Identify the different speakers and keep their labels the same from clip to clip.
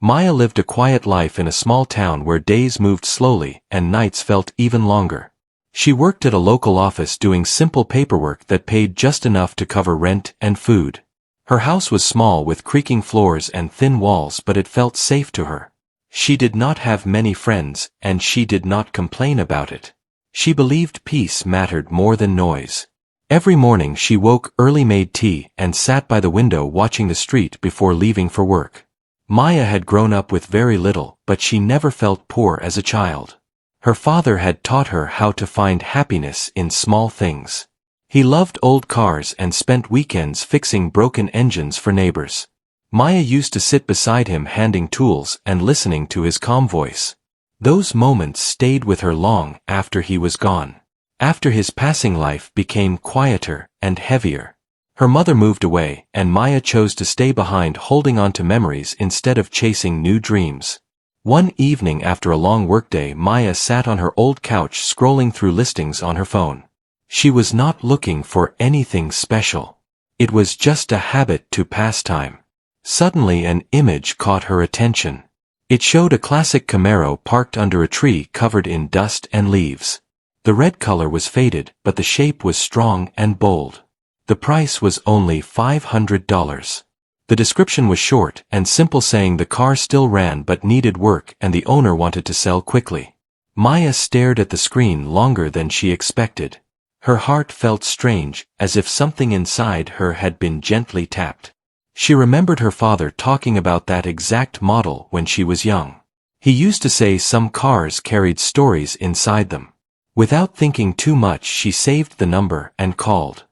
Speaker 1: Maya lived a quiet life in a small town where days moved slowly and nights felt even longer. She worked at a local office doing simple paperwork that paid just enough to cover rent and food. Her house was small with creaking floors and thin walls, but it felt safe to her. She did not have many friends, and she did not complain about it. She believed peace mattered more than noise. Every morning she woke early, made tea, and sat by the window watching the street before leaving for work. Maya had grown up with very little, but she never felt poor as a child. Her father had taught her how to find happiness in small things. He loved old cars and spent weekends fixing broken engines for neighbors. Maya used to sit beside him handing tools and listening to his calm voice. Those moments stayed with her long after he was gone. After his passing, life became quieter and heavier. Her mother moved away, and Maya chose to stay behind, holding on to memories instead of chasing new dreams. One evening after a long workday, Maya sat on her old couch scrolling through listings on her phone. She was not looking for anything special. It was just a habit to pass time. Suddenly an image caught her attention. It showed a classic Camaro parked under a tree covered in dust and leaves. The red color was faded, but the shape was strong and bold. The price was only $500. The description was short and simple, saying the car still ran but needed work and the owner wanted to sell quickly. Maya stared at the screen longer than she expected. Her heart felt strange, as if something inside her had been gently tapped. She remembered her father talking about that exact model when she was young. He used to say some cars carried stories inside them. Without thinking too much, she saved the number and called.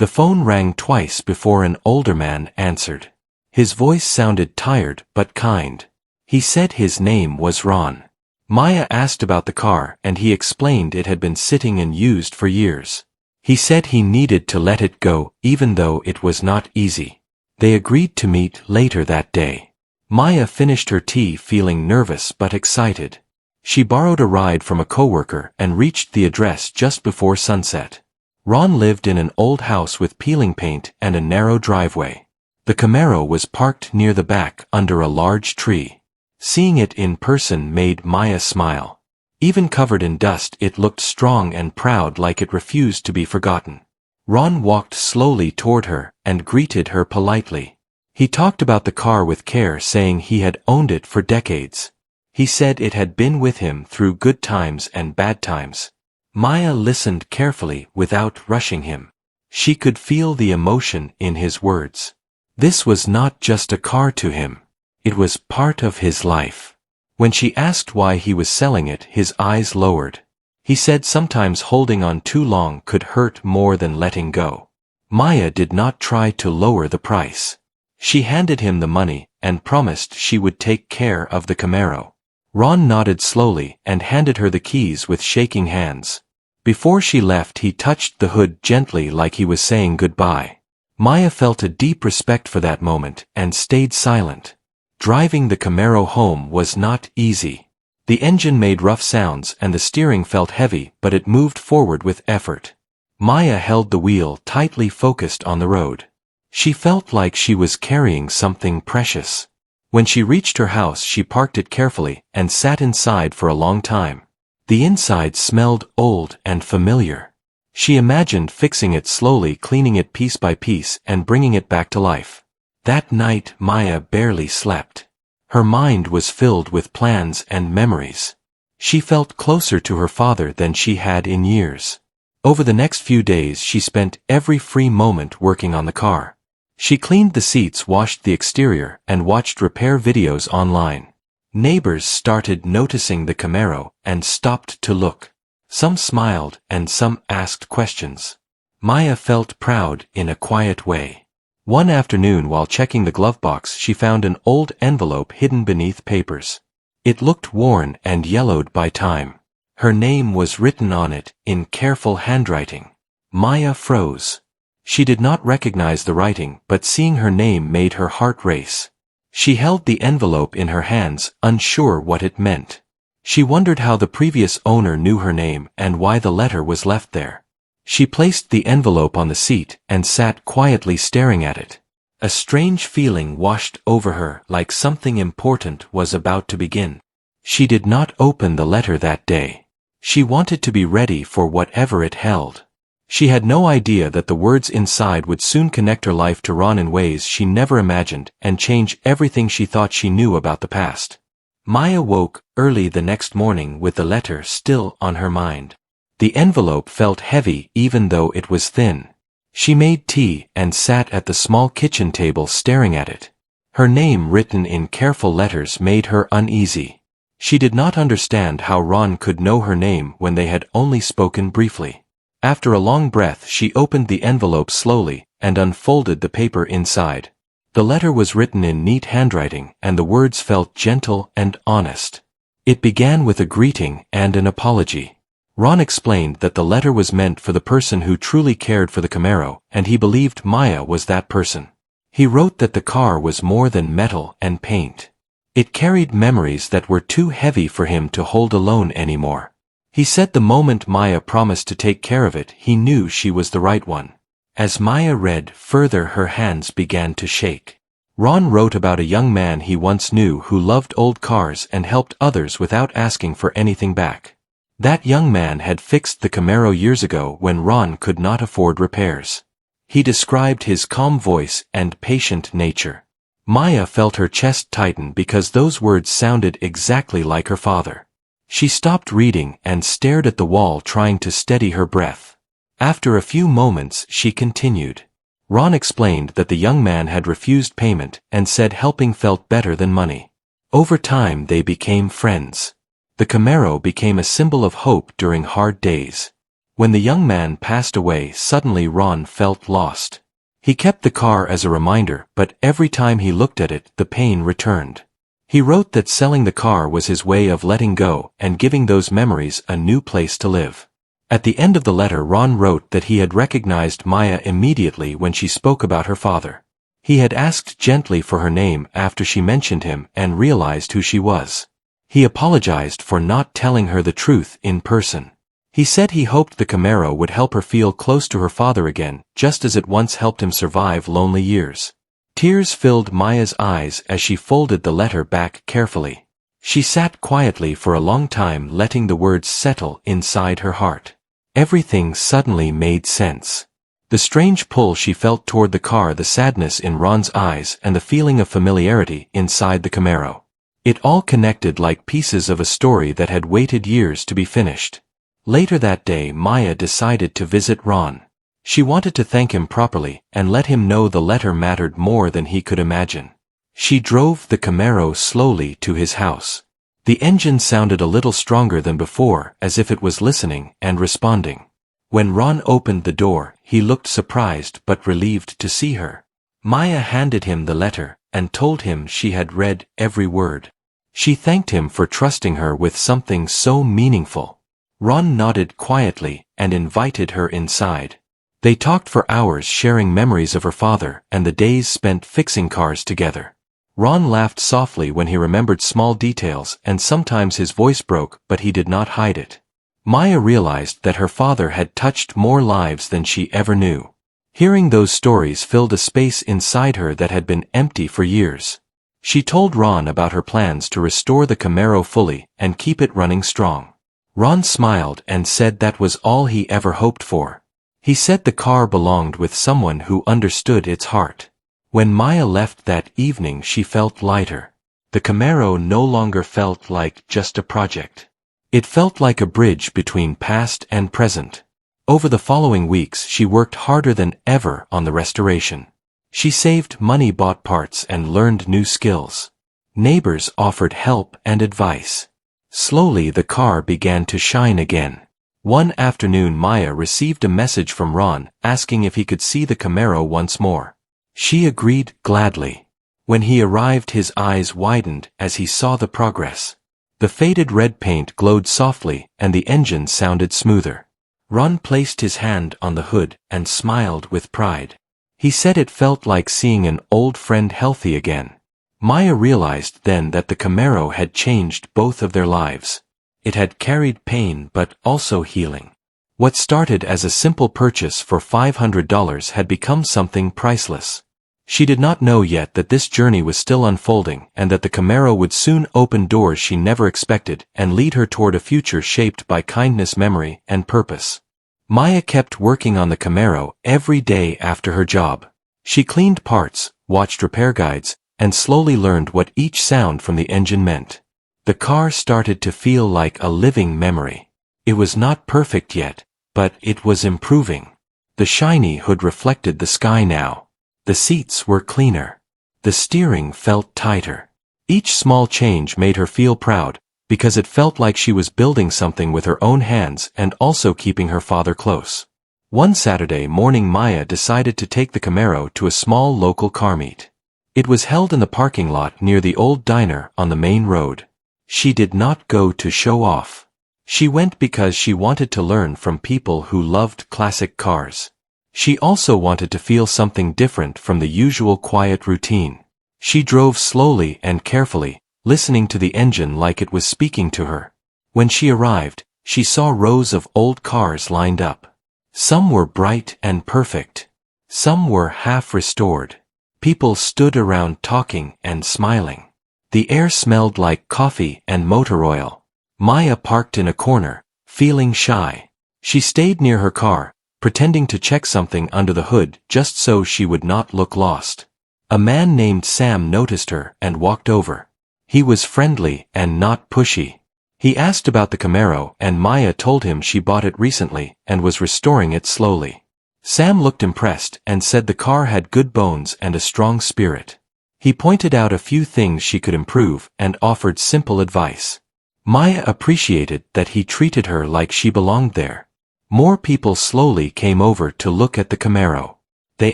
Speaker 1: The phone rang twice before an older man answered. His voice sounded tired but kind. He said his name was Ron. Maya asked about the car, and he explained it had been sitting and used for years. He said he needed to let it go, even though it was not easy. They agreed to meet later that day. Maya finished her tea feeling nervous but excited. She borrowed a ride from a coworker and reached the address just before sunset. Ron lived in an old house with peeling paint and a narrow driveway. The Camaro was parked near the back under a large tree. Seeing it in person made Maya smile. Even covered in dust, it looked strong and proud, like it refused to be forgotten. Ron walked slowly toward her and greeted her politely. He talked about the car with care, saying he had owned it for decades. He said it had been with him through good times and bad times. Maya listened carefully without rushing him. She could feel the emotion in his words. This was not just a car to him. It was part of his life. When she asked why he was selling it, his eyes lowered. He said sometimes holding on too long could hurt more than letting go. Maya did not try to lower the price. She handed him the money and promised she would take care of the Camaro. Ron nodded slowly and handed her the keys with shaking hands. Before she left, he touched the hood gently, like he was saying goodbye. Maya felt a deep respect for that moment and stayed silent. Driving the Camaro home was not easy. The engine made rough sounds and the steering felt heavy, but it moved forward with effort. Maya held the wheel tightly, focused on the road. She felt like she was carrying something precious. When she reached her house, she parked it carefully and sat inside for a long time. The inside smelled old and familiar. She imagined fixing it slowly, cleaning it piece by piece and bringing it back to life. That night, Maya barely slept. Her mind was filled with plans and memories. She felt closer to her father than she had in years. Over the next few days, she spent every free moment working on the car. She cleaned the seats, washed the exterior, and watched repair videos online. Neighbors started noticing the Camaro and stopped to look. Some smiled and some asked questions. Maya felt proud in a quiet way. One afternoon, while checking the glove box, she found an old envelope hidden beneath papers. It looked worn and yellowed by time. Her name was written on it in careful handwriting. Maya froze. She did not recognize the writing, but seeing her name made her heart race. She held the envelope in her hands, unsure what it meant. She wondered how the previous owner knew her name and why the letter was left there. She placed the envelope on the seat and sat quietly staring at it. A strange feeling washed over her, like something important was about to begin. She did not open the letter that day. She wanted to be ready for whatever it held. She had no idea that the words inside would soon connect her life to Ron in ways she never imagined and change everything she thought she knew about the past. Maya woke early the next morning with the letter still on her mind. The envelope felt heavy even though it was thin. She made tea and sat at the small kitchen table staring at it. Her name written in careful letters made her uneasy. She did not understand how Ron could know her name when they had only spoken briefly. After a long breath, she opened the envelope slowly and unfolded the paper inside. The letter was written in neat handwriting and the words felt gentle and honest. It began with a greeting and an apology. Ron explained that the letter was meant for the person who truly cared for the Camaro, and he believed Maya was that person. He wrote that the car was more than metal and paint. It carried memories that were too heavy for him to hold alone anymore. He said the moment Maya promised to take care of it, he knew she was the right one. As Maya read further, her hands began to shake. Ron wrote about a young man he once knew who loved old cars and helped others without asking for anything back. That young man had fixed the Camaro years ago when Ron could not afford repairs. He described his calm voice and patient nature. Maya felt her chest tighten because those words sounded exactly like her father. She stopped reading and stared at the wall, trying to steady her breath. After a few moments, she continued. Ron explained that the young man had refused payment and said helping felt better than money. Over time, they became friends. The Camaro became a symbol of hope during hard days. When the young man passed away, suddenly Ron felt lost. He kept the car as a reminder, but every time he looked at it, the pain returned. He wrote that selling the car was his way of letting go and giving those memories a new place to live. At the end of the letter, Ron wrote that he had recognized Maya immediately when she spoke about her father. He had asked gently for her name after she mentioned him and realized who she was. He apologized for not telling her the truth in person. He said he hoped the Camaro would help her feel close to her father again, just as it once helped him survive lonely years. Tears filled Maya's eyes as she folded the letter back carefully. She sat quietly for a long time, letting the words settle inside her heart. Everything suddenly made sense. The strange pull she felt toward the car, the sadness in Ron's eyes, and the feeling of familiarity inside the Camaro. It all connected like pieces of a story that had waited years to be finished. Later that day, Maya decided to visit Ron. She wanted to thank him properly and let him know the letter mattered more than he could imagine. She drove the Camaro slowly to his house. The engine sounded a little stronger than before, as if it was listening and responding. When Ron opened the door, he looked surprised but relieved to see her. Maya handed him the letter and told him she had read every word. She thanked him for trusting her with something so meaningful. Ron nodded quietly and invited her inside. They talked for hours, sharing memories of her father and the days spent fixing cars together. Ron laughed softly when he remembered small details, and sometimes his voice broke, but he did not hide it. Maya realized that her father had touched more lives than she ever knew. Hearing those stories filled a space inside her that had been empty for years. She told Ron about her plans to restore the Camaro fully and keep it running strong. Ron smiled and said that was all he ever hoped for. He said the car belonged with someone who understood its heart. When Maya left that evening, she felt lighter. The Camaro no longer felt like just a project. It felt like a bridge between past and present. Over the following weeks, she worked harder than ever on the restoration. She saved money, bought parts, and learned new skills. Neighbors offered help and advice. Slowly, the car began to shine again. One afternoon, Maya received a message from Ron asking if he could see the Camaro once more. She agreed gladly. When he arrived, his eyes widened as he saw the progress. The faded red paint glowed softly and the engine sounded smoother. Ron placed his hand on the hood and smiled with pride. He said it felt like seeing an old friend healthy again. Maya realized then that the Camaro had changed both of their lives. It had carried pain but also healing. What started as a simple purchase for $500 had become something priceless. She did not know yet that this journey was still unfolding and that the Camaro would soon open doors she never expected and lead her toward a future shaped by kindness, memory, and purpose. Maya kept working on the Camaro every day after her job. She cleaned parts, watched repair guides, and slowly learned what each sound from the engine meant. The car started to feel like a living memory. It was not perfect yet, but it was improving. The shiny hood reflected the sky now. The seats were cleaner. The steering felt tighter. Each small change made her feel proud, because it felt like she was building something with her own hands and also keeping her father close. One Saturday morning, Maya decided to take the Camaro to a small local car meet. It was held in the parking lot near the old diner on the main road. She did not go to show off. She went because she wanted to learn from people who loved classic cars. She also wanted to feel something different from the usual quiet routine. She drove slowly and carefully, listening to the engine like it was speaking to her. When she arrived, she saw rows of old cars lined up. Some were bright and perfect. Some were half restored. People stood around talking and smiling. The air smelled like coffee and motor oil. Maya parked in a corner, feeling shy. She stayed near her car, pretending to check something under the hood just so she would not look lost. A man named Sam noticed her and walked over. He was friendly and not pushy. He asked about the Camaro and Maya told him she bought it recently and was restoring it slowly. Sam looked impressed and said the car had good bones and a strong spirit. He pointed out a few things she could improve and offered simple advice. Maya appreciated that he treated her like she belonged there. More people slowly came over to look at the Camaro. They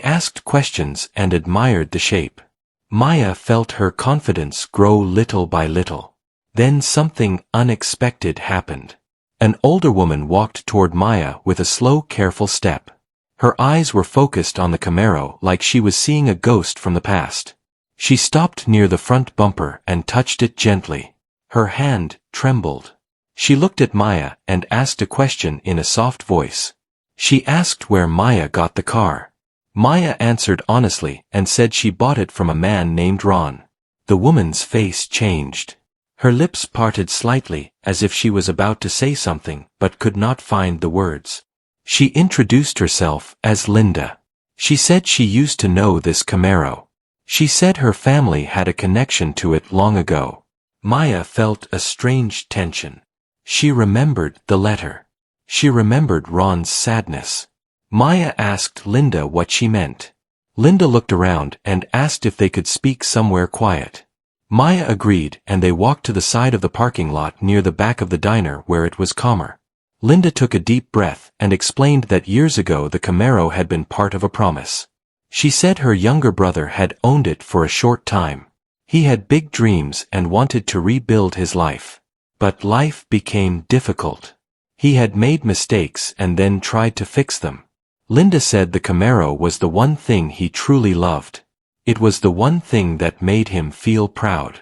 Speaker 1: asked questions and admired the shape. Maya felt her confidence grow little by little. Then something unexpected happened. An older woman walked toward Maya with a slow, careful step. Her eyes were focused on the Camaro like she was seeing a ghost from the past. She stopped near the front bumper and touched it gently. Her hand trembled. She looked at Maya and asked a question in a soft voice. She asked where Maya got the car. Maya answered honestly and said she bought it from a man named Ron. The woman's face changed. Her lips parted slightly as if she was about to say something but could not find the words. She introduced herself as Linda. She said she used to know this Camaro. She said her family had a connection to it long ago. Maya felt a strange tension. She remembered the letter. She remembered Ron's sadness. Maya asked Linda what she meant. Linda looked around and asked if they could speak somewhere quiet. Maya agreed and they walked to the side of the parking lot near the back of the diner where it was calmer. Linda took a deep breath and explained that years ago the Camaro had been part of a promise. She said her younger brother had owned it for a short time. He had big dreams and wanted to rebuild his life. But life became difficult. He had made mistakes and then tried to fix them. Linda said the Camaro was the one thing he truly loved. It was the one thing that made him feel proud.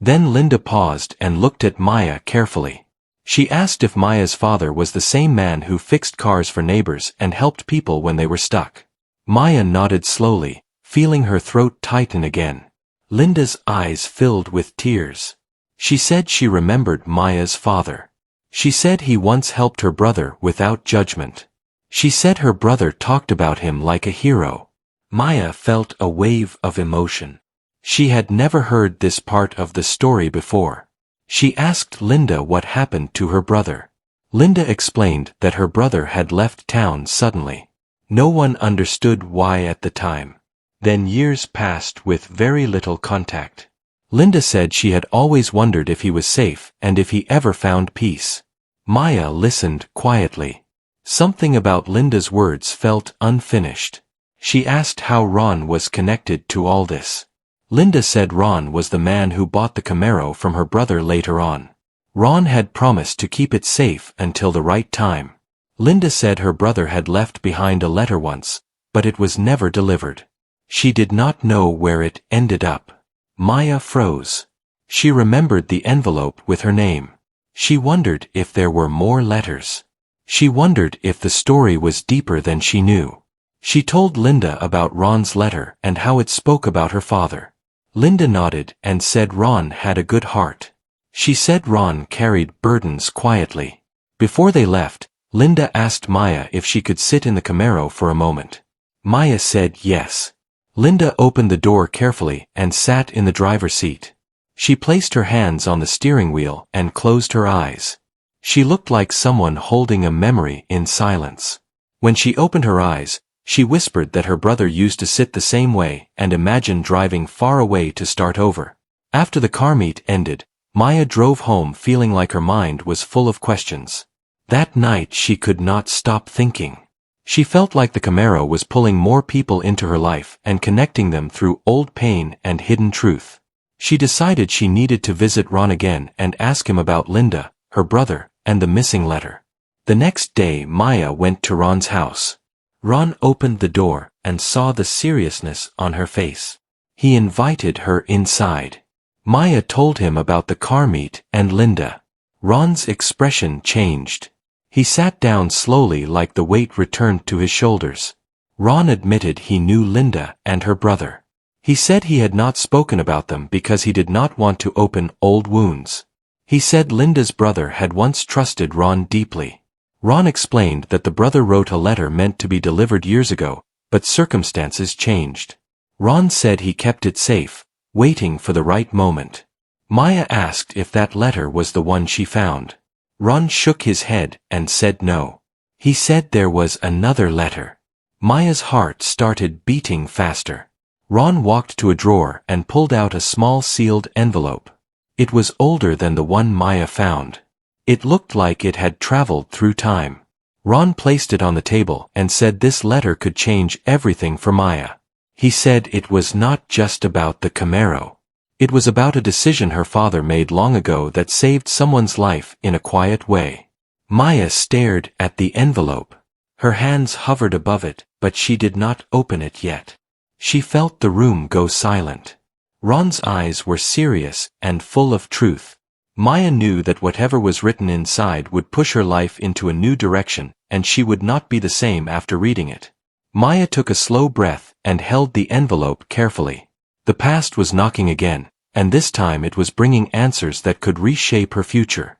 Speaker 1: Then Linda paused and looked at Maya carefully. She asked if Maya's father was the same man who fixed cars for neighbors and helped people when they were stuck. Maya nodded slowly, feeling her throat tighten again. Linda's eyes filled with tears. She said she remembered Maya's father. She said he once helped her brother without judgment. She said her brother talked about him like a hero. Maya felt a wave of emotion. She had never heard this part of the story before. She asked Linda what happened to her brother. Linda explained that her brother had left town suddenly. No one understood why at the time. Then years passed with very little contact. Linda said she had always wondered if he was safe and if he ever found peace. Maya listened quietly. Something about Linda's words felt unfinished. She asked how Ron was connected to all this. Linda said Ron was the man who bought the Camaro from her brother later on. Ron had promised to keep it safe until the right time. Linda said her brother had left behind a letter once, but it was never delivered. She did not know where it ended up. Maya froze. She remembered the envelope with her name. She wondered if there were more letters. She wondered if the story was deeper than she knew. She told Linda about Ron's letter and how it spoke about her father. Linda nodded and said Ron had a good heart. She said Ron carried burdens quietly. Before they left, Linda asked Maya if she could sit in the Camaro for a moment. Maya said yes. Linda opened the door carefully and sat in the driver's seat. She placed her hands on the steering wheel and closed her eyes. She looked like someone holding a memory in silence. When she opened her eyes, she whispered that her brother used to sit the same way and imagine driving far away to start over. After the car meet ended, Maya drove home feeling like her mind was full of questions. That night she could not stop thinking. She felt like the Camaro was pulling more people into her life and connecting them through old pain and hidden truth. She decided she needed to visit Ron again and ask him about Linda, her brother, and the missing letter. The next day Maya went to Ron's house. Ron opened the door and saw the seriousness on her face. He invited her inside. Maya told him about the car meet and Linda. Ron's expression changed. He sat down slowly like the weight returned to his shoulders. Ron admitted he knew Linda and her brother. He said he had not spoken about them because he did not want to open old wounds. He said Linda's brother had once trusted Ron deeply. Ron explained that the brother wrote a letter meant to be delivered years ago, but circumstances changed. Ron said he kept it safe, waiting for the right moment. Maya asked if that letter was the one she found. Ron shook his head and said no. He said there was another letter. Maya's heart started beating faster. Ron walked to a drawer and pulled out a small sealed envelope. It was older than the one Maya found. It looked like it had traveled through time. Ron placed it on the table and said this letter could change everything for Maya. He said it was not just about the Camaro. It was about a decision her father made long ago that saved someone's life in a quiet way. Maya stared at the envelope. Her hands hovered above it, but she did not open it yet. She felt the room go silent. Ron's eyes were serious and full of truth. Maya knew that whatever was written inside would push her life into a new direction, and she would not be the same after reading it. Maya took a slow breath and held the envelope carefully. The past was knocking again, and this time it was bringing answers that could reshape her future.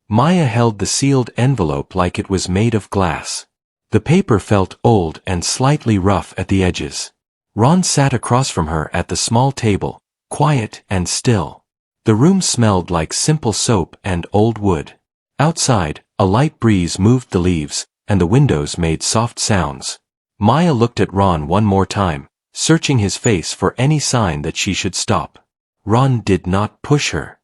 Speaker 1: Maya held the sealed envelope like it was made of glass. The paper felt old and slightly rough at the edges. Ron sat across from her at the small table, quiet and still. The room smelled like simple soap and old wood. Outside, a light breeze moved the leaves, and the windows made soft sounds. Maya looked at Ron one more time, searching his face for any sign that she should stop. Ron did not push her.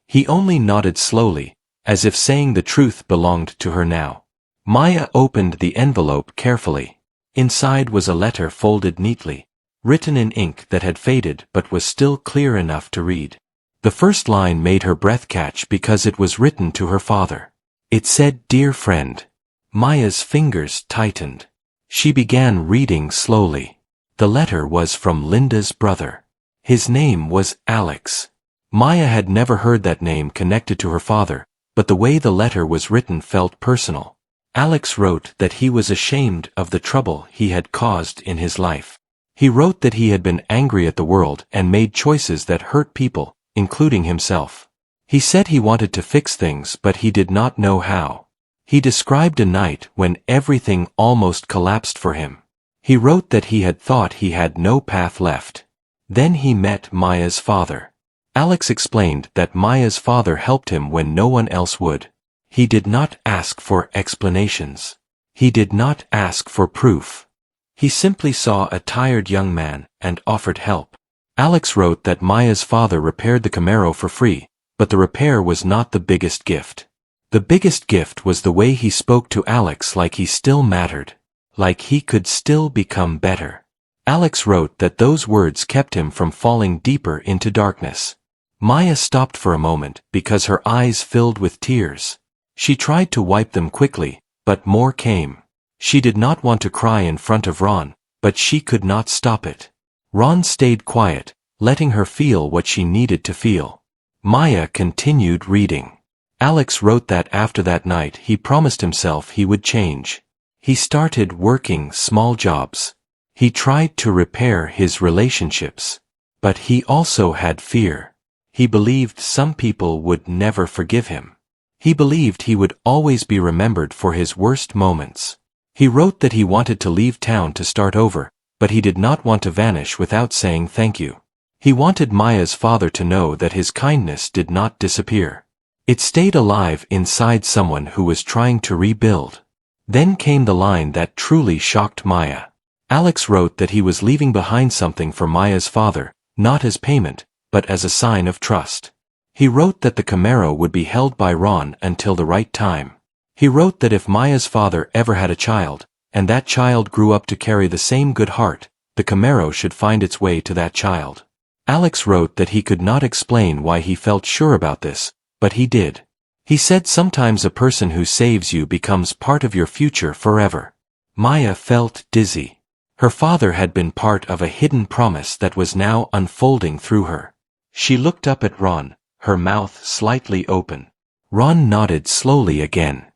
Speaker 1: He only nodded slowly, as if saying the truth belonged to her now. Maya opened the envelope carefully. Inside was a letter folded neatly, written in ink that had faded but was still clear enough to read. The first line made her breath catch because it was written to her father. It said, "Dear friend." Maya's fingers tightened. She began reading slowly. The letter was from Linda's brother. His name was Alex. Maya had never heard that name connected to her father, but the way the letter was written felt personal. Alex wrote that he was ashamed of the trouble he had caused in his life. He wrote that he had been angry at the world and made choices that hurt people, including himself. He said he wanted to fix things but he did not know how. He described a night when everything almost collapsed for him. He wrote that he had thought he had no path left. Then he met Maya's father. Alex explained that Maya's father helped him when no one else would. He did not ask for explanations. He did not ask for proof. He simply saw a tired young man and offered help. Alex wrote that Maya's father repaired the Camaro for free, but the repair was not the biggest gift. The biggest gift was the way he spoke to Alex like he still mattered. Like he could still become better. Alex wrote that those words kept him from falling deeper into darkness. Maya stopped for a moment because her eyes filled with tears. She tried to wipe them quickly, but more came. She did not want to cry in front of Ron, but she could not stop it. Ron stayed quiet, letting her feel what she needed to feel. Maya continued reading. Alex wrote that after that night he promised himself he would change. He started working small jobs. He tried to repair his relationships. But he also had fear. He believed some people would never forgive him. He believed he would always be remembered for his worst moments. He wrote that he wanted to leave town to start over, but he did not want to vanish without saying thank you. He wanted Maya's father to know that his kindness did not disappear. It stayed alive inside someone who was trying to rebuild. Then came the line that truly shocked Maya. Alex wrote that he was leaving behind something for Maya's father, not as payment, but as a sign of trust. He wrote that the Camaro would be held by Ron until the right time. He wrote that if Maya's father ever had a child, and that child grew up to carry the same good heart, the Camaro should find its way to that child. Alex wrote that he could not explain why he felt sure about this, but he did. He said sometimes a person who saves you becomes part of your future forever. Maya felt dizzy. Her father had been part of a hidden promise that was now unfolding through her. She looked up at Ron, her mouth slightly open. Ron nodded slowly again.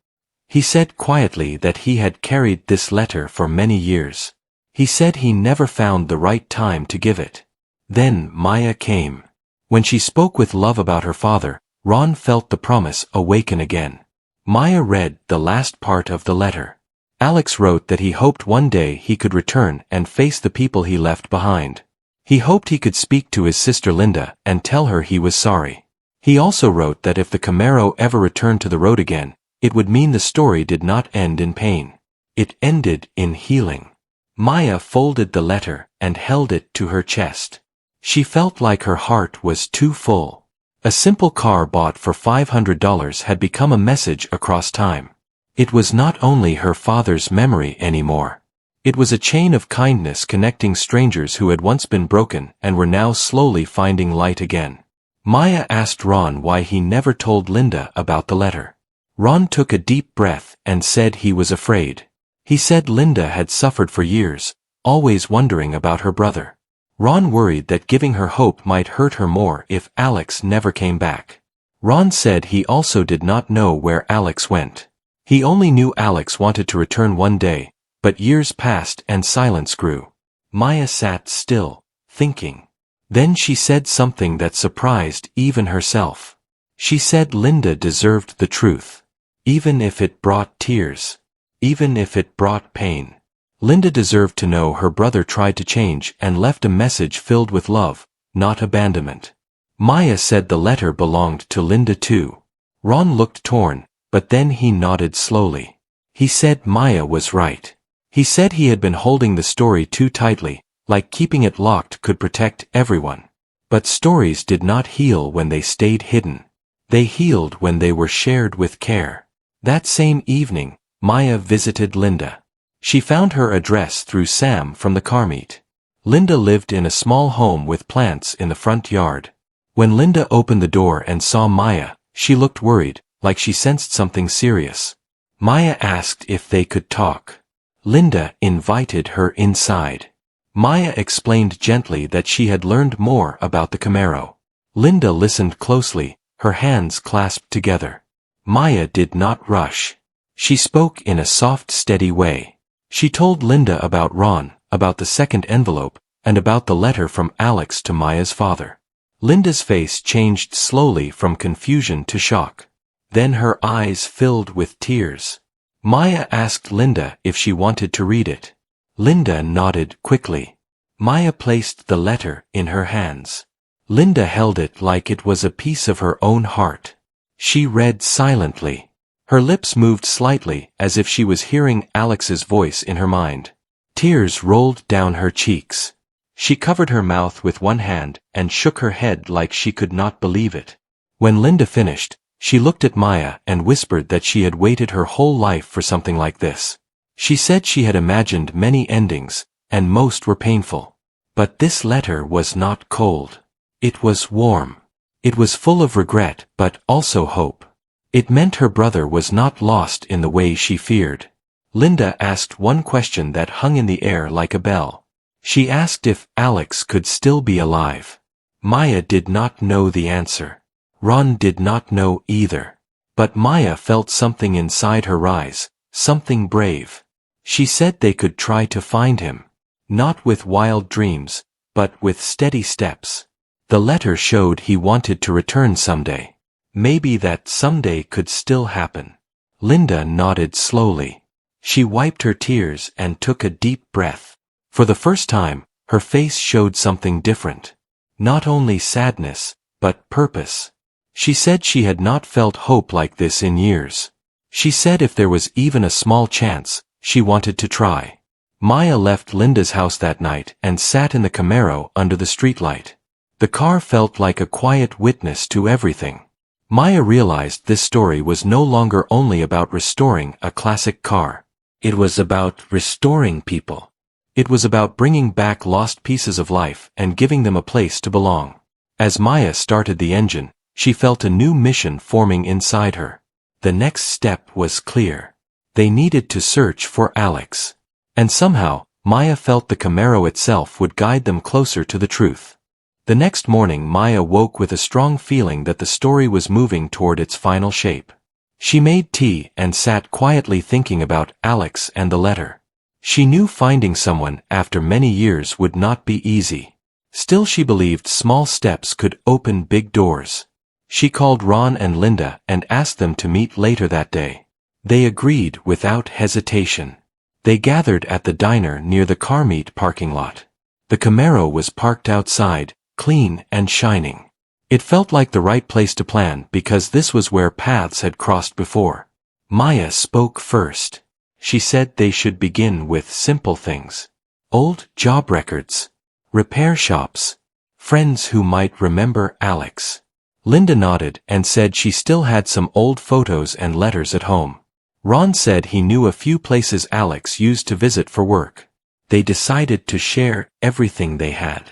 Speaker 1: He said quietly that he had carried this letter for many years. He said he never found the right time to give it. Then Maya came. When she spoke with love about her father, Ron felt the promise awaken again. Maya read the last part of the letter. Alex wrote that he hoped one day he could return and face the people he left behind. He hoped he could speak to his sister Linda and tell her he was sorry. He also wrote that if the Camaro ever returned to the road again, it would mean the story did not end in pain. It ended in healing. Maya folded the letter and held it to her chest. She felt like her heart was too full. A simple car bought for $500 had become a message across time. It was not only her father's memory anymore. It was a chain of kindness connecting strangers who had once been broken and were now slowly finding light again. Maya asked Ron why he never told Linda about the letter. Ron took a deep breath and said he was afraid. He said Linda had suffered for years, always wondering about her brother. Ron worried that giving her hope might hurt her more if Alex never came back. Ron said he also did not know where Alex went. He only knew Alex wanted to return one day, but years passed and silence grew. Maya sat still, thinking. Then she said something that surprised even herself. She said Linda deserved the truth. Even if it brought tears. Even if it brought pain. Linda deserved to know her brother tried to change and left a message filled with love, not abandonment. Maya said the letter belonged to Linda too. Ron looked torn, but then he nodded slowly. He said Maya was right. He said he had been holding the story too tightly, like keeping it locked could protect everyone. But stories did not heal when they stayed hidden. They healed when they were shared with care. That same evening, Maya visited Linda. She found her address through Sam from the car meet. Linda lived in a small home with plants in the front yard. When Linda opened the door and saw Maya, she looked worried, like she sensed something serious. Maya asked if they could talk. Linda invited her inside. Maya explained gently that she had learned more about the Camaro. Linda listened closely, her hands clasped together. Maya did not rush. She spoke in a soft, steady way. She told Linda about Ron, about the second envelope, and about the letter from Alex to Maya's father. Linda's face changed slowly from confusion to shock. Then her eyes filled with tears. Maya asked Linda if she wanted to read it. Linda nodded quickly. Maya placed the letter in her hands. Linda held it like it was a piece of her own heart. She read silently. Her lips moved slightly as if she was hearing Alex's voice in her mind. Tears rolled down her cheeks. She covered her mouth with one hand and shook her head like she could not believe it. When Linda finished, she looked at Maya and whispered that she had waited her whole life for something like this. She said she had imagined many endings, and most were painful. But this letter was not cold. It was warm. It was full of regret but also hope. It meant her brother was not lost in the way she feared. Linda asked one question that hung in the air like a bell. She asked if Alex could still be alive. Maya did not know the answer. Ron did not know either. But Maya felt something inside her rise, something brave. She said they could try to find him. Not with wild dreams, but with steady steps. The letter showed he wanted to return someday. Maybe that someday could still happen. Linda nodded slowly. She wiped her tears and took a deep breath. For the first time, her face showed something different. Not only sadness, but purpose. She said she had not felt hope like this in years. She said if there was even a small chance, she wanted to try. Maya left Linda's house that night and sat in the Camaro under the streetlight. The car felt like a quiet witness to everything. Maya realized this story was no longer only about restoring a classic car. It was about restoring people. It was about bringing back lost pieces of life and giving them a place to belong. As Maya started the engine, she felt a new mission forming inside her. The next step was clear. They needed to search for Alex. And somehow, Maya felt the Camaro itself would guide them closer to the truth. The next morning Maya woke with a strong feeling that the story was moving toward its final shape. She made tea and sat quietly thinking about Alex and the letter. She knew finding someone after many years would not be easy. Still she believed small steps could open big doors. She called Ron and Linda and asked them to meet later that day. They agreed without hesitation. They gathered at the diner near the car meet parking lot. The Camaro was parked outside, clean and shining. It felt like the right place to plan because this was where paths had crossed before. Maya spoke first. She said they should begin with simple things. Old job records. Repair shops. Friends who might remember Alex. Linda nodded and said she still had some old photos and letters at home. Ron said he knew a few places Alex used to visit for work. They decided to share everything they had.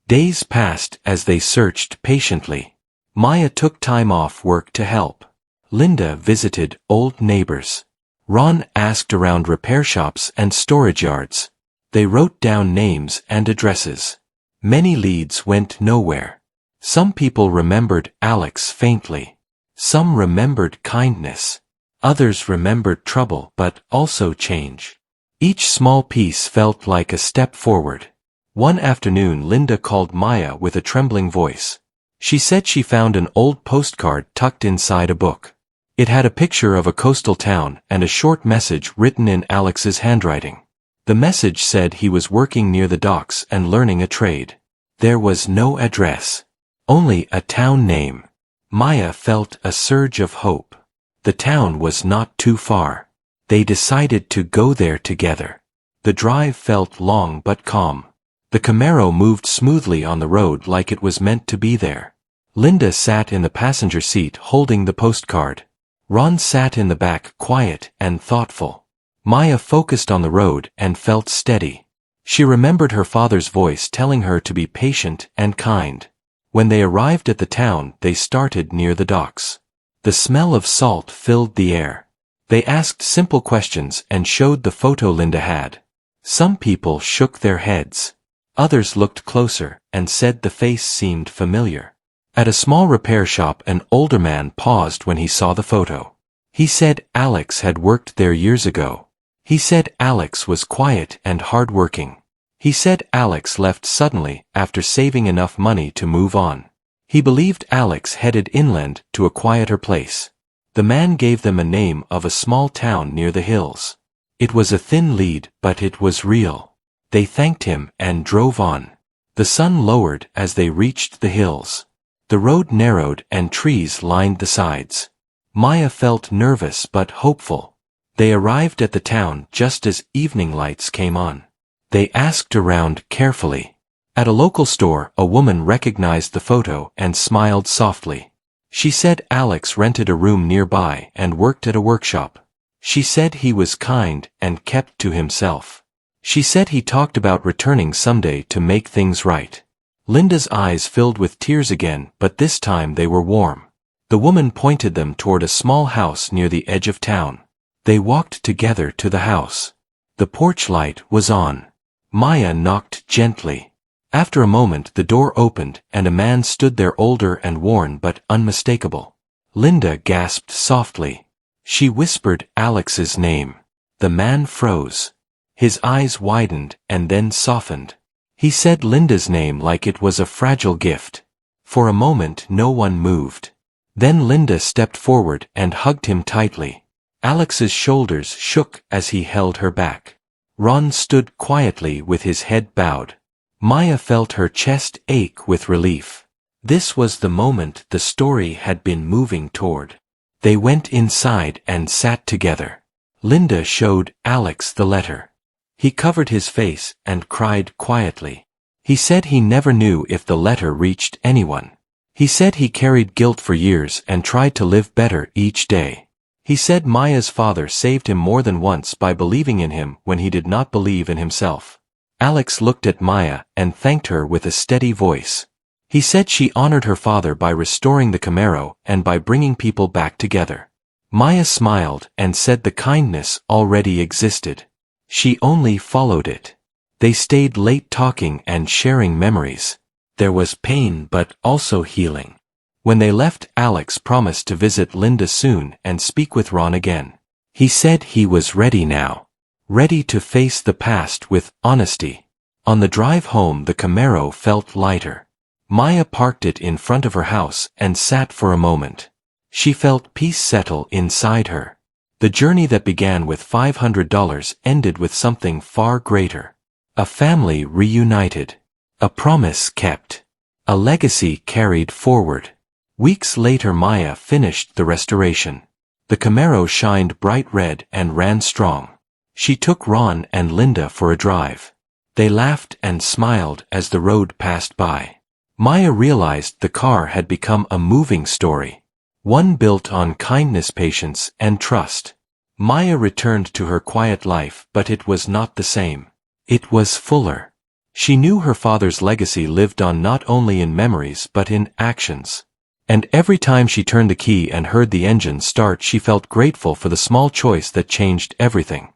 Speaker 1: Days passed as they searched patiently. Maya took time off work to help. Linda visited old neighbors. Ron asked around repair shops and storage yards. They wrote down names and addresses. Many leads went nowhere. Some people remembered Alex faintly. Some remembered kindness. Others remembered trouble but also change. Each small piece felt like a step forward. One afternoon Linda called Maya with a trembling voice. She said she found an old postcard tucked inside a book. It had a picture of a coastal town and a short message written in Alex's handwriting. The message said he was working near the docks and learning a trade. There was no address. Only a town name. Maya felt a surge of hope. The town was not too far. They decided to go there together. The drive felt long but calm. The Camaro moved smoothly on the road like it was meant to be there. Linda sat in the passenger seat holding the postcard. Ron sat in the back quiet and thoughtful. Maya focused on the road and felt steady. She remembered her father's voice telling her to be patient and kind. When they arrived at the town, they started near the docks. The smell of salt filled the air. They asked simple questions and showed the photo Linda had. Some people shook their heads. Others looked closer and said the face seemed familiar. At a small repair shop an older man paused when he saw the photo. He said Alex had worked there years ago. He said Alex was quiet and hardworking. He said Alex left suddenly after saving enough money to move on. He believed Alex headed inland to a quieter place. The man gave them a name of a small town near the hills. It was a thin lead, but it was real. They thanked him and drove on. The sun lowered as they reached the hills. The road narrowed and trees lined the sides. Maya felt nervous but hopeful. They arrived at the town just as evening lights came on. They asked around carefully. At a local store, a woman recognized the photo and smiled softly. She said Alex rented a room nearby and worked at a workshop. She said he was kind and kept to himself. She said he talked about returning someday to make things right. Linda's eyes filled with tears again, but this time they were warm. The woman pointed them toward a small house near the edge of town. They walked together to the house. The porch light was on. Maya knocked gently. After a moment the door opened and a man stood there, older and worn but unmistakable. Linda gasped softly. She whispered Alex's name. The man froze. His eyes widened and then softened. He said Linda's name like it was a fragile gift. For a moment no one moved. Then Linda stepped forward and hugged him tightly. Alex's shoulders shook as he held her back. Ron stood quietly with his head bowed. Maya felt her chest ache with relief. This was the moment the story had been moving toward. They went inside and sat together. Linda showed Alex the letter. He covered his face and cried quietly. He said he never knew if the letter reached anyone. He said he carried guilt for years and tried to live better each day. He said Maya's father saved him more than once by believing in him when he did not believe in himself. Alex looked at Maya and thanked her with a steady voice. He said she honored her father by restoring the Camaro and by bringing people back together. Maya smiled and said the kindness already existed. She only followed it. They stayed late talking and sharing memories. There was pain but also healing. When they left, Alex promised to visit Linda soon and speak with Ron again. He said he was ready now. Ready to face the past with honesty. On the drive home the Camaro felt lighter. Maya parked it in front of her house and sat for a moment. She felt peace settle inside her. The journey that began with $500 ended with something far greater. A family reunited. A promise kept. A legacy carried forward. Weeks later Maya finished the restoration. The Camaro shined bright red and ran strong. She took Ron and Linda for a drive. They laughed and smiled as the road passed by. Maya realized the car had become a moving story. One built on kindness, patience, and trust. Maya returned to her quiet life, but it was not the same. It was fuller. She knew her father's legacy lived on not only in memories but in actions. And every time she turned the key and heard the engine start she felt grateful for the small choice that changed everything.